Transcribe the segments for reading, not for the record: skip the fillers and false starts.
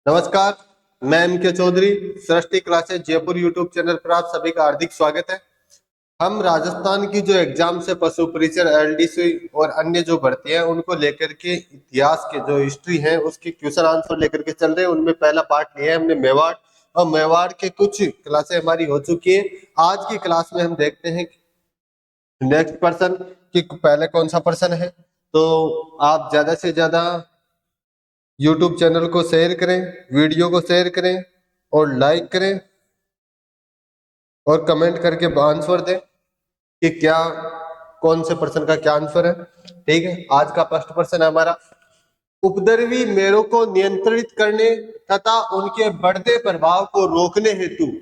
नमस्कार। मैं एम के चौधरी, सृष्टि क्लासेस जयपुर यूट्यूब चैनल पर आप सभी का हार्दिक स्वागत है। हम राजस्थान की जो एग्जाम से पशु परिचर एलडीसी और अन्य जो भर्ती है उनको लेकर के इतिहास के जो हिस्ट्री है उसके क्वेश्चन आंसर लेकर के चल रहे हैं। उनमें पहला पार्ट लिया है हमने मेवाड़, और मेवाड़ के कुछ क्लासें हमारी हो चुकी है। आज की क्लास में हम देखते हैं नेक्स्ट पर्सन कि पहले कौन सा पर्सन है। तो आप ज्यादा से ज्यादा यूट्यूब चैनल को शेयर करें, वीडियो को शेयर करें और लाइक करें और कमेंट करके आंसर दें कि क्या कौन से पर्सन का क्या आंसर है। ठीक है, आज का फर्स्ट पर्सन है हमारा उपद्रवी मेरों को नियंत्रित करने तथा उनके बढ़ते प्रभाव को रोकने हेतु।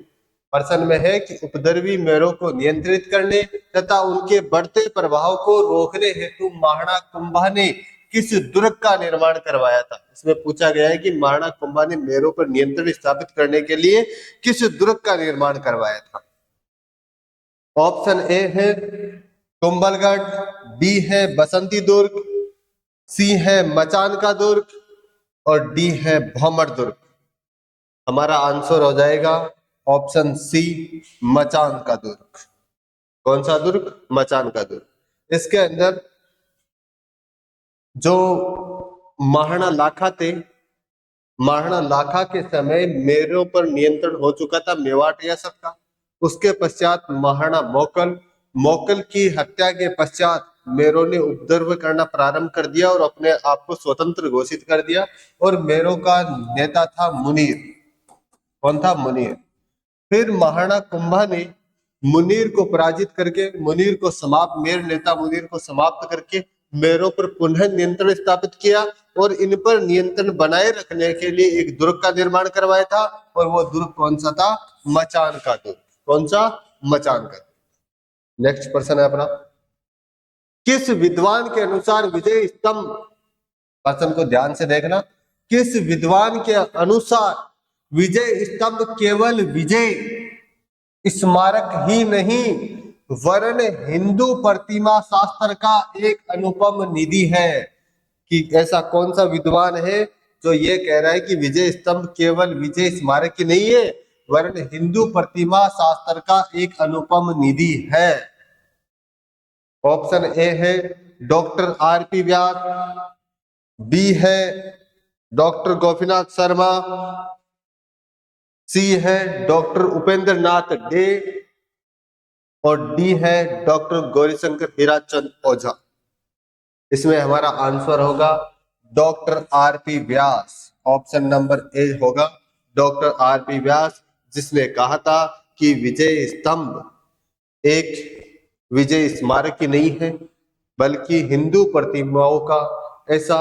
प्रश्न में है कि उपद्रवी मेरों को नियंत्रित करने तथा उनके बढ़ते प्रभाव को रोकने हेतु महाराणा कुंभा ने किस दुर्ग का निर्माण करवाया था। इसमें पूछा गया है कि महाराणा कुंभा ने मेरों पर नियंत्रण स्थापित करने के लिए किस दुर्ग का निर्माण करवाया था। ऑप्शन ए है कुंभलगढ़, बी है बसंती दुर्ग, सी है मचान का दुर्ग और डी है भौमर दुर्ग। हमारा आंसर हो जाएगा ऑप्शन सी, मचान का दुर्ग। कौन सा दुर्ग? मचान का दुर्ग। इसके अंदर जो महाराणा लाखा थे, महाराणा लाखा के समय मेरों पर नियंत्रण हो चुका था मेवाड़ रियासत का। उसके पश्चात महाराणा मोकल, मोकल की हत्या के पश्चात मेरों ने उपद्रव करना प्रारंभ कर दिया और अपने आप को स्वतंत्र घोषित कर दिया। और मेरों का नेता था मुनीर। कौन था? मुनीर। फिर महाराणा कुंभा ने मुनीर को पराजित करके, मुनीर को समाप्त, मेर नेता मुनीर को समाप्त करके मेरों पर पुनः नियंत्रण स्थापित किया और इन पर नियंत्रण बनाए रखने के लिए एक दुर्ग का निर्माण करवाया था। और वो दुर्ग कौन सा था? मचान का दुर्ग। कौन सा? मचान का दुर्ग। नेक्स्ट पर्सन है अपना किस विद्वान के अनुसार विजय स्तंभ, पर्सन को ध्यान से देखना, किस विद्वान के अनुसार विजय स्तंभ केवल विजय स्मारक ही नहीं वरन हिंदू प्रतिमा शास्त्र का एक अनुपम निधि है। कि ऐसा कौन सा विद्वान है जो ये कह रहा है कि विजय स्तंभ केवल विजय स्मारक ही नहीं है वरन हिंदू प्रतिमा शास्त्र का एक अनुपम निधि है। ऑप्शन ए है डॉक्टर आर पी व्यास, बी है डॉक्टर गोपीनाथ शर्मा, सी है डॉक्टर उपेंद्र नाथ डे और डी है डॉक्टर गौरीशंकर हीराचंद ओझा। इसमें हमारा आंसर होगा doctor R P Vyas. Option number A होगा डॉक्टर आर पी व्यास, जिसने कहा था कि विजय स्तंभ एक विजय स्मारक ही नहीं है बल्कि हिंदू प्रतिमाओं का ऐसा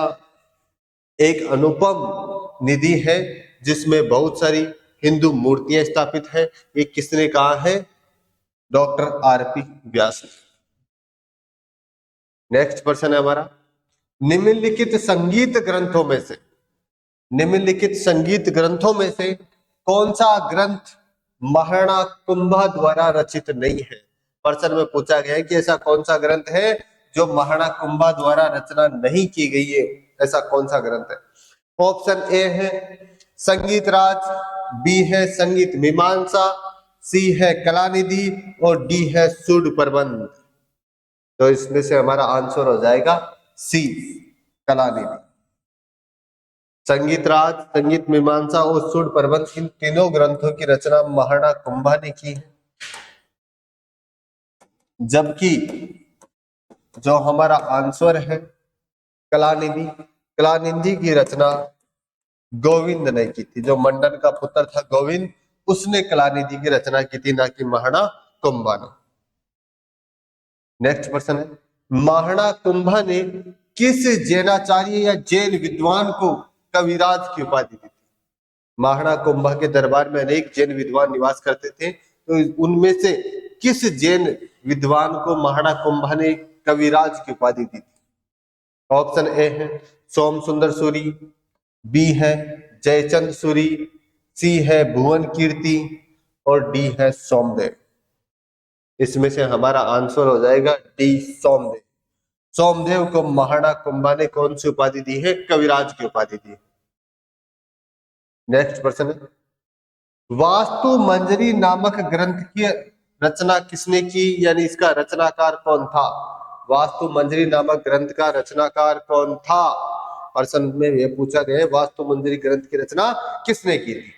एक अनुपम निधि है जिसमें बहुत सारी हिंदू मूर्तियां स्थापित है। ये किसने कहा है? डॉक्टर आर पी व्यास। नेक्स्ट पर्सन है हमारा निम्नलिखित संगीत ग्रंथों में से, निम्नलिखित संगीत ग्रंथों में से कौन सा ग्रंथ महाराणा कुंभा द्वारा रचित नहीं है। प्रश्न में पूछा गया है कि ऐसा कौन सा ग्रंथ है जो महाराणा कुंभा द्वारा रचना नहीं की गई है। ऐसा कौन सा ग्रंथ है? ऑप्शन ए है संगीत राज, बी है संगीत मीमांसा, सी है कलानिधि और डी है सुड प्रबंध। तो इसमें से हमारा आंसर हो जाएगा सी, कलानिधि। संगीत राज, संगीत मीमांसा और सुड प्रबंध, इन तीनों ग्रंथों की रचना महाराणा कुंभा ने की है। जबकि जो हमारा आंसर है कलानिधि, कलानिधि की रचना गोविंद ने की थी। जो मंडन का पुत्र था गोविंद, उसने कलानिधि की रचना की थी, ना कि महाराणा कुंभा ने। नेक्स्ट पर्सन है महाराणा कुंभा ने किस जैनाचार्य या जैन विद्वान को कविराज की उपाधि दी थी। महाराणा कुंभा के दरबार में अनेक जैन विद्वान निवास करते थे, तो उनमें से किस जैन विद्वान को महाराणा कुंभा ने कविराज की उपाधि दी थी। ऑप्शन ए है सोम सुंदर सूरी, बी है जयचंद सूरी, सी है भुवन कीर्ति और डी है सोमदेव। इसमें से हमारा आंसर हो जाएगा डी, सोमदेव। सोमदेव को महाराणा कुंभा ने कौन सी उपाधि दी है? कविराज की उपाधि दी है। नेक्स्ट प्रश्न है, वास्तु मंजरी नामक ग्रंथ की रचना किसने की, यानी इसका रचनाकार कौन था। वास्तु मंजरी नामक ग्रंथ का रचनाकार कौन था। प्रश्न में यह पूछा गया है वास्तु मंजरी ग्रंथ की रचना किसने की थी।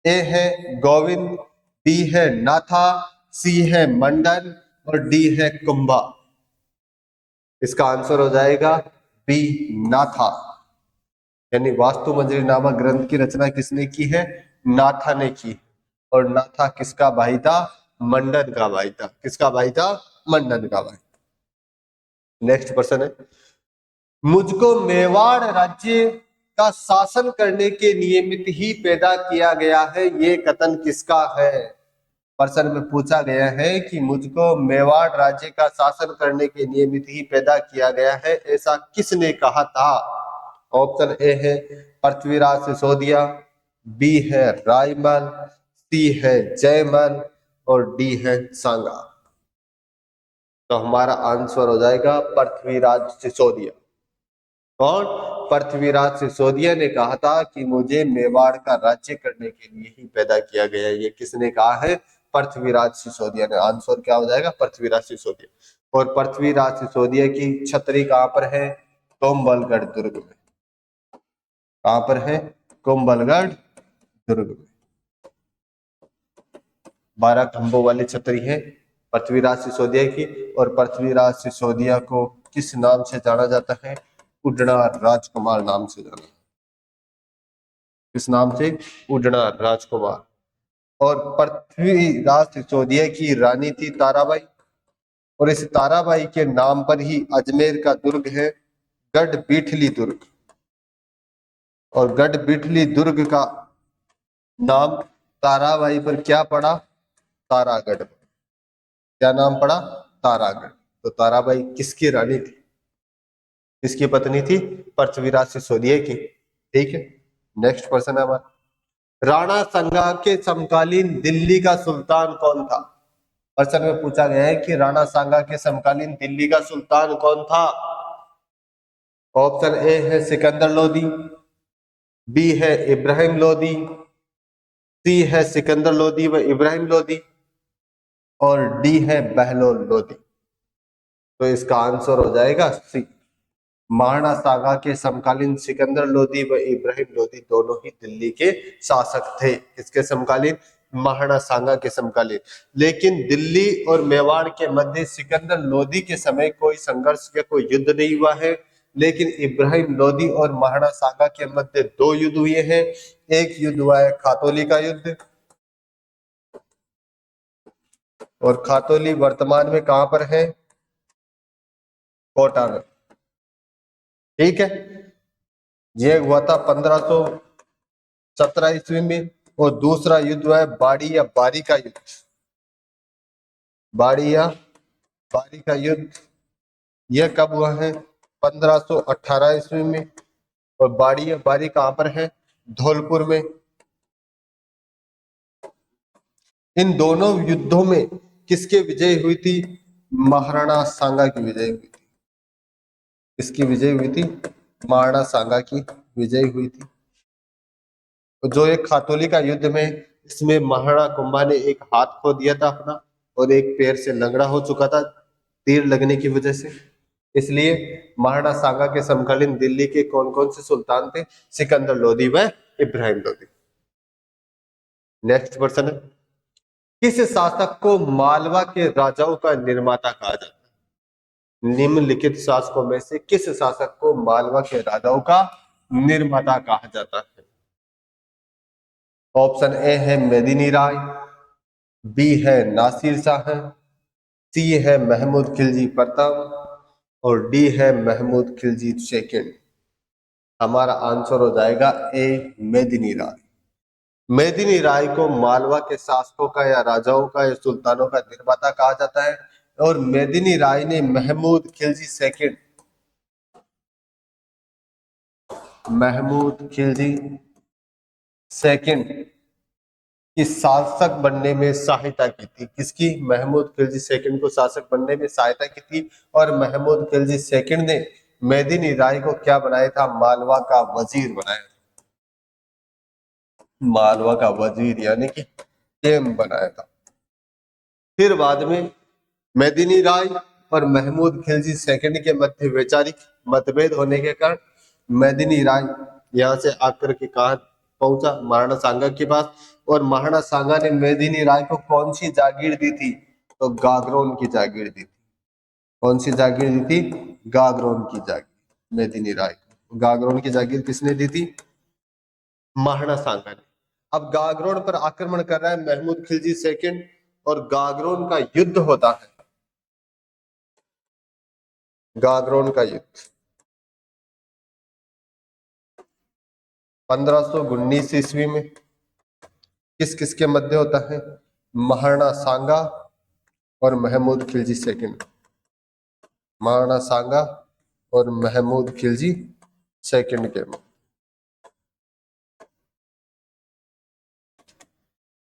ए है गोविंद, बी है नाथा, सी है मंडन और डी है कुंभा। इसका आंसर हो जाएगा बी नाथा, यानी वास्तु मंजरी नामक ग्रंथ की रचना किसने की है, नाथा ने की। और नाथा किसका भाई था, मंडन का भाई था। किसका भाई था, मंडन का भाई। नेक्स्ट क्वेश्चन है, मुझको मेवाड़ राज्य का शासन करने के नियमित ही पैदा किया गया है, ये कथन किसका है। प्रश्न में पूछा गया है कि मुझको मेवाड़ राज्य का शासन करने के नियमित ही पैदा किया गया है, ऐसा किसने कहा था। ऑप्शन ए है पृथ्वीराज सिसोदिया, बी है रायमल, सी है जयमल और डी है सांगा। तो हमारा आंसर हो जाएगा पृथ्वीराज सिसोदिया। कौन, पृथ्वीराज सिसोदिया ने कहा था कि मुझे मेवाड़ का राज्य करने के लिए ही पैदा किया गया है। ये किसने कहा है, पृथ्वीराज सिसोदिया ने। आंसर क्या हो जाएगा, पृथ्वीराज सिसोदिया। और पृथ्वीराज सिसोदिया की छतरी कहां पर है, कोम्बलगढ़ दुर्ग में। कहां पर है, कोम्बलगढ़ दुर्ग में। 12 खंभों वाली छतरी है पृथ्वीराज सिसोदिया की। और पृथ्वीराज सिसोदिया को किस नाम से जाना जाता है, उडना राजकुमार नाम से जाना। किस नाम से, उडना राजकुमार। और पृथ्वीराज सिसोदिया की रानी थी ताराबाई। और इस ताराबाई के नाम पर ही अजमेर का दुर्ग है गढ़ बीठली दुर्ग। और गढ़ बीठली दुर्ग का नाम ताराबाई पर क्या पड़ा, तारागढ़। क्या नाम पड़ा, तारागढ़। तो ताराबाई किसकी रानी थी, किसकी पत्नी थी, पृथ्वीराज सिसोदिया की। ठीक है, नेक्स्ट क्वेश्चन है हमारा, राणा संगा के समकालीन दिल्ली का सुल्तान कौन था। प्रश्न में पूछा गया है कि राणा सांगा के समकालीन दिल्ली का सुल्तान कौन था। ऑप्शन ए है सिकंदर लोदी, बी है इब्राहिम लोदी, सी है सिकंदर लोदी व इब्राहिम लोदी और डी है बहलोल लोदी। तो इसका आंसर हो जाएगा सी, महाराणा सांगा के समकालीन सिकंदर लोदी व इब्राहिम लोदी दोनों ही दिल्ली के शासक थे। किसके समकालीन, महाराणा सांगा के समकालीन। लेकिन दिल्ली और मेवाड़ के मध्य सिकंदर लोदी के समय कोई संघर्ष या कोई युद्ध नहीं हुआ है। लेकिन इब्राहिम लोदी और महाराणा सांगा के मध्य 2 युद्ध हुए हैं। एक युद्ध हुआ है खातौली का युद्ध, और खातौली वर्तमान में कहां पर है, कोटा में। ठीक है, यह हुआ था 1517 ईस्वी में। और दूसरा युद्ध हुआ है बाड़ी या बारी का युद्ध। बाड़ी या बारी का युद्ध यह कब हुआ है, 1518 ईस्वी में। और बाड़ी या बारी कहां पर है, धौलपुर में। इन दोनों युद्धों में किसके विजय हुई थी, महाराणा सांगा की विजय हुई थी। किसकी विजय हुई थी, महाराणा सांगा की विजय हुई थी। जो एक खातौली का युद्ध में, इसमें महाराणा कुंभा ने एक हाथ खो दिया था अपना, और एक पैर से लंगड़ा हो चुका था तीर लगने की वजह से। इसलिए महाराणा सांगा के समकालीन दिल्ली के कौन कौन से सुल्तान थे, सिकंदर लोदी व इब्राहिम लोदी। नेक्स्ट क्वेश्चन है, किस शासक को मालवा के राजाओं का निर्माता कहा जाता है। निम्नलिखित शासकों में से किस शासक को मालवा के राजाओं का निर्माता कहा जाता है। ऑप्शन ए है मेदिनी राय, बी है नासिर शाह, सी है महमूद खिलजी प्रथम और डी है महमूद खिलजी सेकंड। हमारा आंसर हो जाएगा ए मेदिनी राय। मेदिनी राय को मालवा के शासकों का या राजाओं का या सुल्तानों का निर्माता कहा जाता है। और मेदिनी राय ने महमूद खिलजी सेकंड, महमूद खिलजी सेकंड की शासक बनने में सहायता की थी। किसकी, महमूद खिलजी सेकंड को शासक बनने में सहायता की थी। और महमूद खिलजी सेकंड ने मेदिनी राय को क्या बनाया था, मालवा का वजीर बनाया। मालवा का वजीर यानी कि केम बनाया था। फिर बाद में मेदिनी राय और महमूद खिलजी सेकंड के मध्य वैचारिक मतभेद होने के कारण मेदिनी राय यहाँ से आकर के कहा पहुंचा महाराणा सांगा के पास, और महाराणा सांगा ने मेदिनी राय को कौन सी जागीर दी थी? तो गागरोन की जागीर दी थी। कौन सी जागीर दी थी? गागरोन की जागीर। मेदिनी राय को गागरोन की जागीर किसने दी थी? महाराणा सांगा ने। अब गागरोन पर आक्रमण कर रहा है महमूद खिलजी सेकंड, और गागरोन का युद्ध होता है। गागरोन का युद्ध 1519 ईस्वी में किस किस के मध्य होता है? महाराणा सांगा और महमूद खिलजी सेकंड। महाराणा सांगा और महमूद खिलजी सेकंड के मध्य।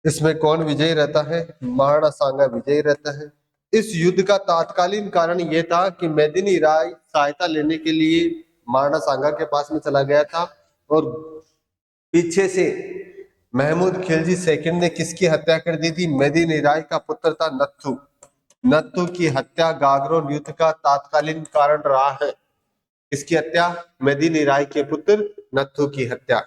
इसमें कौन विजयी रहता है? महाराणा सांगा विजयी रहता है। इस युद्ध का तात्कालीन कारण यह था कि मेदिनी राय सहायता लेने के लिए महाराणा सांगा के पास में चला गया था, और पीछे से महमूद खिलजी सेकंड ने किसकी हत्या कर दी थी? मेदिनी राय का पुत्र था नत्थु। नत्थु की हत्या गागरोन युद्ध का तात्कालीन कारण रहा है। किसकी हत्या? मेदिनी राय के पुत्र नत्थु की हत्या।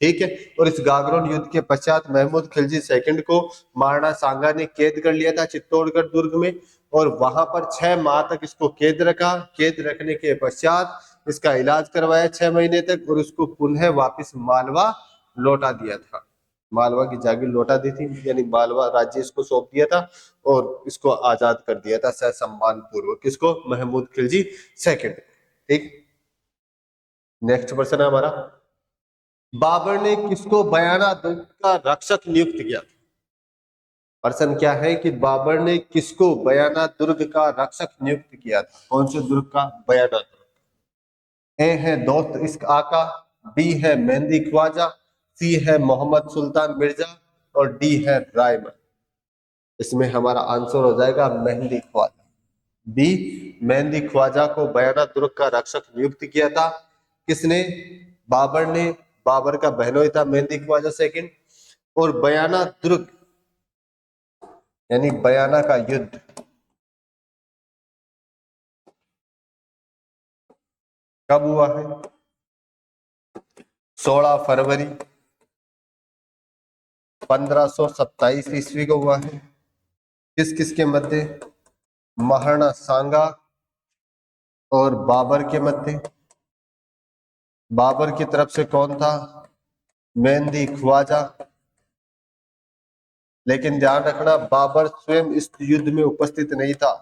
ठीक है। और इस गागरोन युद्ध के पश्चात महमूद खिलजी सेकंड को महाराणा सांगा ने कैद कर लिया था चित्तौड़गढ़ दुर्ग में, और वहां पर 6 माह तक इसको कैद रखा। कैद रखने के पश्चात इसका इलाज करवाया 6 महीने तक, और उसको पुनः वापस मालवा लौटा दिया था। मालवा की जागीर लौटा दी थी, यानी मालवा राज्य इसको सौंप दिया था और इसको आजाद कर दिया था ससम्मान पूर्वक। किसको? महमूद खिलजी सेकंड। ठीक। नेक्स्ट क्वेश्चन है हमारा, बाबर ने किसको बयाना दुर्ग का रक्षक नियुक्त किया? प्रश्न क्या है कि बाबर ने किसको बयाना दुर्ग का रक्षक नियुक्त किया था? कौन से दुर्ग का? बयाना दुर्ग। ए है दोस्त इश्क आका, बी है मेहंदी ख्वाजा, सी है मोहम्मद सुल्तान मिर्जा, और डी है रायमन। इसमें हमारा आंसर हो जाएगा मेहंदी ख्वाजा। बी, मेहंदी ख्वाजा को बयाना दुर्ग का रक्षक नियुक्त किया था। किसने? बाबर ने। बाबर का बहनोई था मेहंदी ख्वाजा सेकंड। और बयाना दुर्ग यानी बयाना का युद्ध कब हुआ है? 16 फरवरी 1527 ईस्वी को हुआ है। किस किस के मध्य? महाराणा सांगा और बाबर के मध्य। बाबर की तरफ से कौन था? मेहंदी ख्वाजा। लेकिन ध्यान रखना बाबर स्वयं इस युद्ध में उपस्थित नहीं था।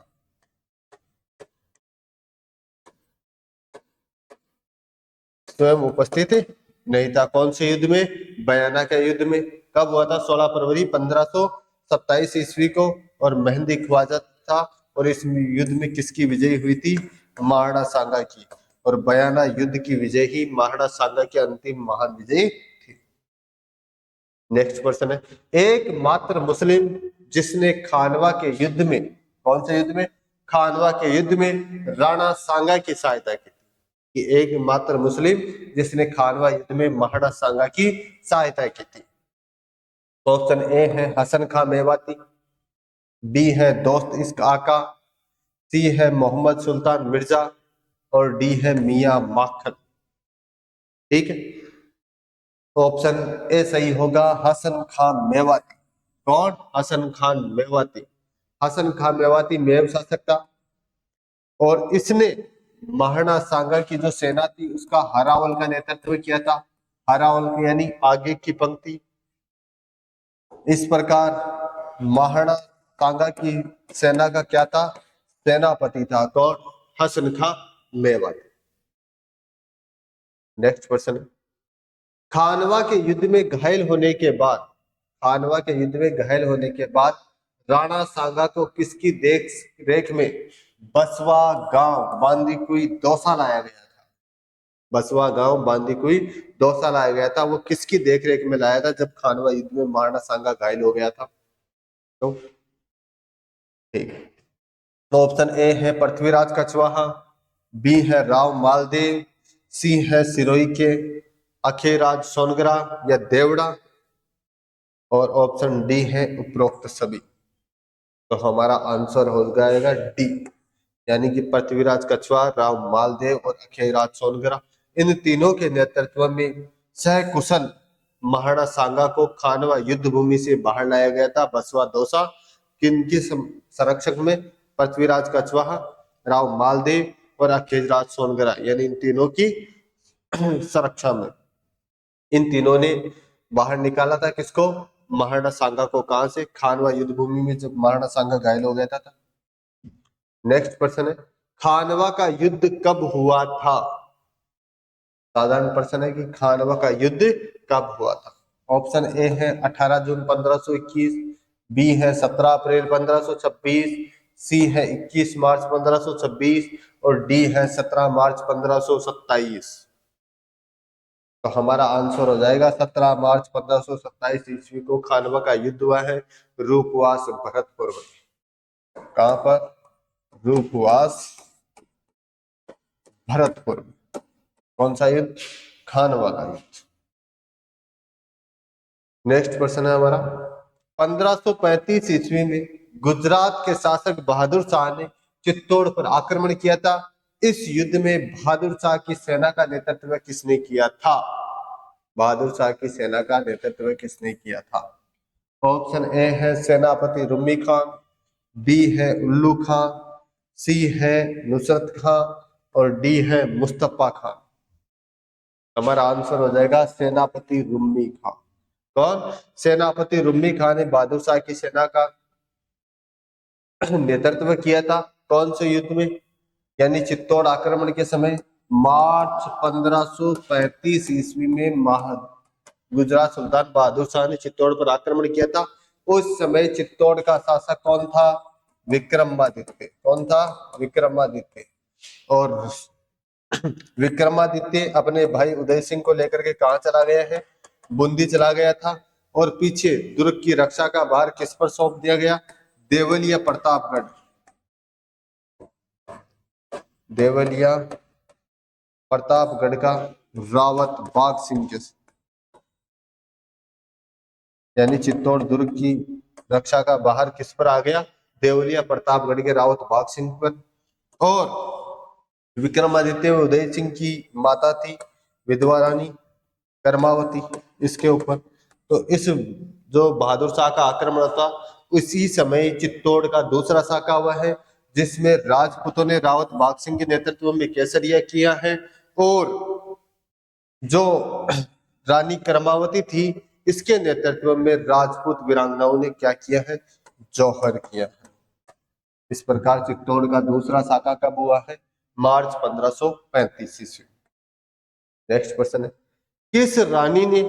स्वयं उपस्थित नहीं था। कौन से युद्ध में? बयाना के युद्ध में। कब हुआ था? 16 फरवरी 1527 ईस्वी को। और मेहंदी ख्वाजा था। और इस युद्ध में किसकी विजय हुई थी? महाराणा सांगा की। और बयाना युद्ध की विजय ही महाराणा सांगा की अंतिम महान विजय थी। नेक्स्ट क्वेश्चन है, एकमात्र मुस्लिम जिसने खानवा के युद्ध में, कौन से युद्ध में? खानवा के युद्ध में राणा सांगा की सहायता की, कि एकमात्र मुस्लिम जिसने खानवा युद्ध में महाराणा सांगा की सहायता की थी। ऑप्शन ए है हसन खां मेवाती, बी है दोस्त इश्क आका, सी है मोहम्मद सुल्तान मिर्जा, और डी है मियां माखन। ठीक है। ऑप्शन ए सही होगा, हसन खां मेवाती। कौन? हसन खान मेवाती। हसन खां मेवाती मेव शासक था, और इसने महाराणा सांगा की जो सेना थी उसका हरावल का नेतृत्व किया था। हरावल यानी आगे की पंक्ति। इस प्रकार महाराणा सांगा की सेना का क्या था? सेनापति था। कौन? हसन खां मेवाती। नेक्स्ट क्वेश्चन, खानवा के युद्ध में घायल होने के बाद, खानवा के युद्ध में घायल होने के बाद राणा सांगा को किसकी देख रेख में बसवा गांव बांदीकुई दौसा लाया गया था? बसवा गांव बांदीकुई दौसा लाया गया था। वो किसकी देखरेख में लाया था जब खानवा युद्ध में महाराणा सांगा घायल हो गया था? तो ठीक है। तो ऑप्शन ए है पृथ्वीराज कछवाहा, बी है राव मालदेव, सी है सिरोही के अखेराज सोनगरा, या देवड़ा। और ऑप्शन डी है उपरोक्त सभी। तो हमारा आंसर हो जाएगा डी, यानी कि पृथ्वीराज कछवाहा, राव मालदेव और अखेराज सोनगरा, इन तीनों के नेतृत्व में सकुशल महाराणा सांगा को खानवा युद्ध भूमि से बाहर लाया गया था। बसवा दौसा किनके संरक्षक में? पृथ्वीराज कछवाहा, राव मालदेव और अखेराज सोनगरा, यानी इन तीनों की संरक्षा में इन तीनों ने बाहर निकाला था। किसको? महाराणा सांगा को। कहां से? खानवा युद्ध भूमि में, जब महाराणा सांगा घायल हो गया था। नेक्स्ट प्रश्न है, खानवा का युद्ध कब हुआ था? साधारण प्रश्न है कि खानवा का युद्ध कब हुआ था। ऑप्शन ए है 18 जून 1521, बी है 17 अप्रैल 1526, सी है 21 मार्च 1526 और डी है 17 मार्च 1527। तो हमारा आंसर हो जाएगा 17 मार्च 1527 ईस्वी को खानवा का युद्ध हुआ है रूपवास भरतपुर में। कहां पर? रूपवास भरतपुर में। कौन सा युद्ध? खानवा का युद्ध। नेक्स्ट प्रश्न है हमारा, 1535 ईस्वी में गुजरात के शासक बहादुर शाह ने चित्तौड़ पर आक्रमण किया था। इस युद्ध में बहादुर शाह की सेना का नेतृत्व किसने किया था? बहादुर शाह की सेना का नेतृत्व किसने किया था? ऑप्शन ए है सेनापति रुम्मी खान, बी है उल्लू खां, सी है नुसरत खां और डी है मुस्तफा खान। हमारा आंसर हो जाएगा सेनापति रुम्मी खां। कौन? सेनापति रुम्मी खान ने बहादुर शाह की सेना का नेतृत्व किया था। कौन से युद्ध में? यानी चित्तौड़ आक्रमण के समय मार्च 1535 ईस्वी में गुजरात सुल्तान बहादुर शाह ने चित्तौड़ पर आक्रमण किया था। उस समय चित्तौड़ का शासक कौन था? विक्रमादित्य। कौन था? विक्रमादित्य। और विक्रमादित्य अपने भाई उदय सिंह को लेकर के कहा चला गया है? बूंदी चला गया था। और पीछे दुर्ग की रक्षा का भार किस पर सौंप दिया गया? देवलिया प्रतापगढ़। देवलिया प्रतापगढ़ का रावत बाग सिंह के, यानी चित्तौड़ दुर्ग की रक्षा का भार किस पर आ गया? देवलिया प्रतापगढ़ के रावत बाग सिंह पर। और विक्रमादित्य उदय सिंह की माता थी विधवा रानी कर्मावती, इसके ऊपर। तो इस जो बहादुर शाह का आक्रमण था उसी समय चित्तौड़ का दूसरा शाखा हुआ है, जिसमें राजपूतों ने रावत बाग सिंह के नेतृत्व में केसरिया किया है और जो रानी कर्मावती थी इसके नेतृत्व में राजपूत वीरांगनाओं ने क्या किया है? जौहर किया है। इस प्रकार चित्तौड़ का दूसरा शाखा कब हुआ है? मार्च 1535 ईस्वी। नेक्स्ट क्वेश्चन है, किस रानी ने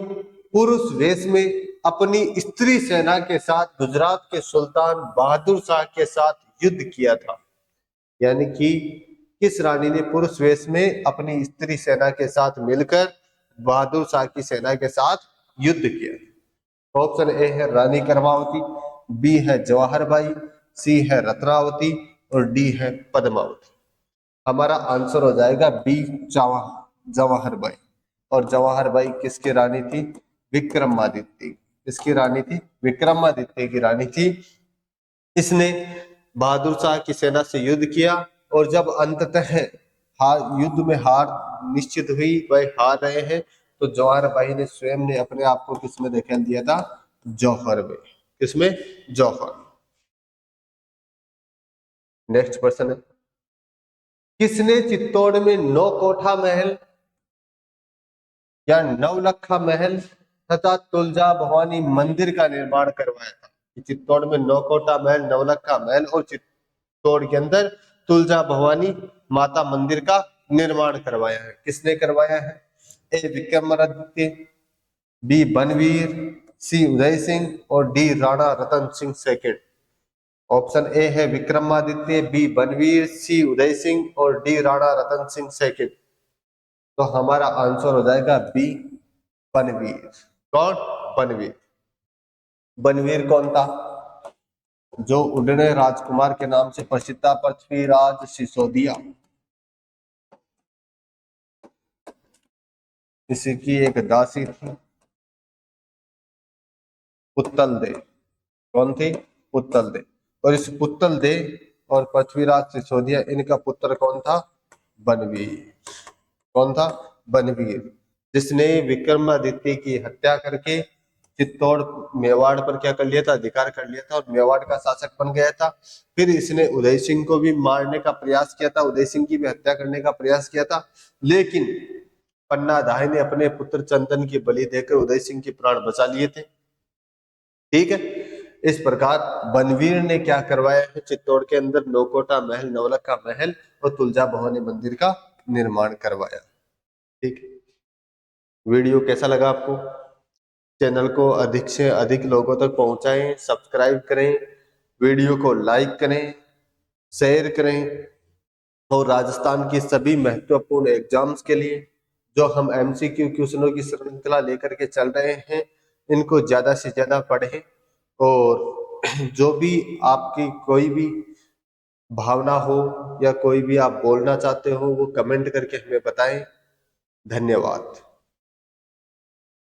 पुरुष वेश में अपनी स्त्री सेना के साथ गुजरात के सुल्तान बहादुर शाह के साथ युद्ध किया था? यानी कि किस रानी ने पुरुष वेश में अपनी स्त्री सेना के साथ मिलकर बहादुर शाह की सेना के साथ युद्ध किया? ऑप्शन ए है रानी कर्मावती, बी है जवाहर बाई, सी है रत्नावती और डी है पद्मावती। हमारा आंसर हो जाएगा बी जवाहर बाई। और जवाहर बाई किसकी रानी थी? विक्रमादित्य। किसकी रानी थी? विक्रमादित्य की रानी थी। इसने बहादुर शाह की सेना से युद्ध किया और जब अंततः युद्ध में हार निश्चित हुई, वह हार रहे हैं, तो जवाहर बाई ने स्वयं ने अपने आप को किसमें धकेल दिया था? जौहर में। किसमें? जौहर। नेक्स्ट क्वेश्चन है, किसने चित्तौड़ में नौ कोठा महल या नवलखा महल तथा तुलजा भवानी मंदिर का निर्माण करवाया था? चित्तौड़ में नौ कोठा महल, नवलखा महल और चित्तौड़ के अंदर तुलजा भवानी माता मंदिर का निर्माण करवाया है। किसने करवाया है? ए विक्रमादित्य, बी बनवीर, सी उदय सिंह और D Rana Ratan Singh second. Option A है विक्रमादित्य, बी बनवीर, सी उदय सिंह और डी राणा रतन सिंह सेकंड। तो हमारा आंसर हो जाएगा बी बनवीर। कौन? बनवीर। बनवीर कौन था? जो उड़ने राजकुमार के नाम से प्रसिद्ध था, पृथ्वीराज सिसोदिया। इसकी एक दासी थी। पुत्तल दे। कौन थी? पुत्तल दे। और इस पुत्तल दे और पृथ्वीराज सिसोदिया, इनका पुत्र कौन था? बनवीर। कौन था? बनवीर, जिसने विक्रमादित्य की हत्या करके चित्तौड़ मेवाड़ पर क्या कर लिया था? अधिकार कर लिया था और मेवाड़ का शासक बन गया था। फिर इसने उदय सिंह को भी मारने का प्रयास किया था, उदय सिंह की भी हत्या करने का प्रयास किया था, लेकिन पन्नाधाय ने अपने पुत्र चंदन की बलि देकर उदय सिंह के प्राण बचा लिए थे। ठीक है। इस प्रकार बनवीर ने क्या करवाया है? चित्तौड़ के अंदर नौकोटा महल, नवलखा महल और तुलजा भवानी मंदिर का निर्माण करवाया। ठीक है। वीडियो कैसा लगा आपको? चैनल को अधिक से अधिक लोगों तक पहुंचाएं, सब्सक्राइब करें, वीडियो को लाइक करें, शेयर करें। और राजस्थान की सभी महत्वपूर्ण एग्जाम्स के लिए जो हम एमसीक्यू क्वेश्चनों की श्रृंखला लेकर के चल रहे हैं, इनको ज्यादा से ज्यादा पढ़ें। और जो भी आपकी कोई भी भावना हो या कोई भी आप बोलना चाहते हो, वो कमेंट करके हमें बताएं। धन्यवाद।